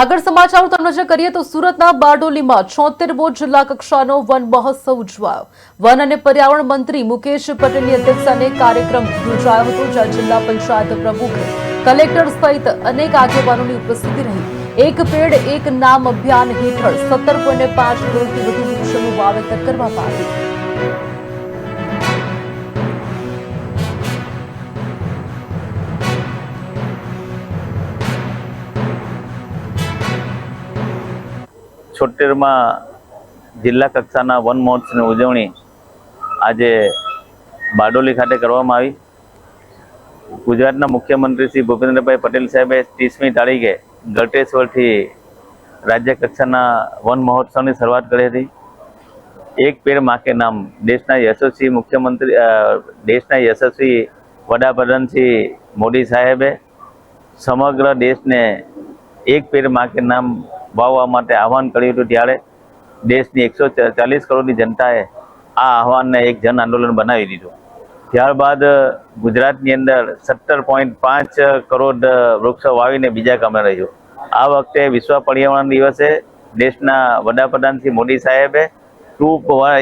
આગળ સમાચારો તરફ નજર કરીએ તો સુરતના બારડોલીમાં 76મો જિલ્લા કક્ષાનો વન મહોત્સવ ઉજવાયો। વન અને પર્યાવરણ મંત્રી મુકેશ પટેલની અધ્યક્ષતાને કાર્યક્રમ યોજાયો હતો, જ્યાં જિલ્લા પંચાયત પ્રમુખ, કલેક્ટર સહિત અનેક આગેવાનોની ઉપસ્થિતિ રહી। એક પેડ એક નામ અભિયાન હેઠળ 17.5 કરોડથી વધુ વૃક્ષોનું વાવેતર કરવામાં આવ્યું। છોટેરમાં જિલ્લા કક્ષાના વન મહોત્સવની ઉજવણી આજે બારડોલી ખાતે કરવામાં આવી। ગુજરાતના મુખ્યમંત્રી શ્રી ભૂપેન્દ્રભાઈ પટેલ સાહેબે 30મી તારીખે ગળતેશ્વરથી રાજ્ય કક્ષાના વન મહોત્સવની શરૂઆત કરી હતી। એક પેડ માં કે નામ દેશના યશસ્વી વડાપ્રધાન શ્રી મોદી સાહેબે સમગ્ર દેશને એક પેડ માં કે નામ વાવવા માટે આહવાન કર્યું હતું। ત્યારે દેશની 140 કરોડની જનતાએ આ આહવાનને એક જન આંદોલન બનાવી દીધું। ત્યારબાદ ગુજરાતની અંદર 17.5 કરોડ વૃક્ષો વાવીને બીજા ક્રમે રહ્યું। આ વખતે વિશ્વ પર્યાવરણ દિવસે દેશના વડાપ્રધાન શ્રી મોદી સાહેબે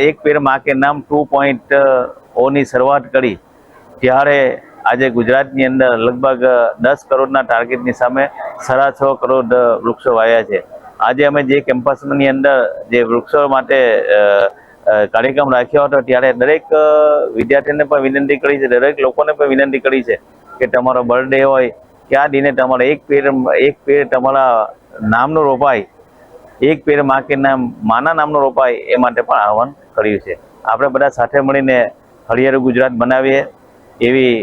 એક પેડ માં કે નામ 2.0ની શરૂઆત કરી। ત્યારે આજે ગુજરાતની અંદર લગભગ 10 કરોડના ટાર્ગેટની સામે 6.5 કરોડ વૃક્ષો વાવ્યા છે। આજે અમે જે કેમ્પસની અંદર જે વૃક્ષો માટે કાર્યક્રમ રાખ્યો હતો, ત્યારે દરેક વિદ્યાર્થીને પણ વિનંતી કરી છે, દરેક લોકોને પણ વિનંતી કરી છે કે તમારો બર્થડે હોય કે આ દિને તમારે એક પેડ તમારા નામનું રોપાય, એક પેડ માં કે નામ માના નામનું રોપાય, એ માટે પણ આહવાન કર્યું છે। આપણે બધા સાથે મળીને હરિયાળું ગુજરાત બનાવીએ એવી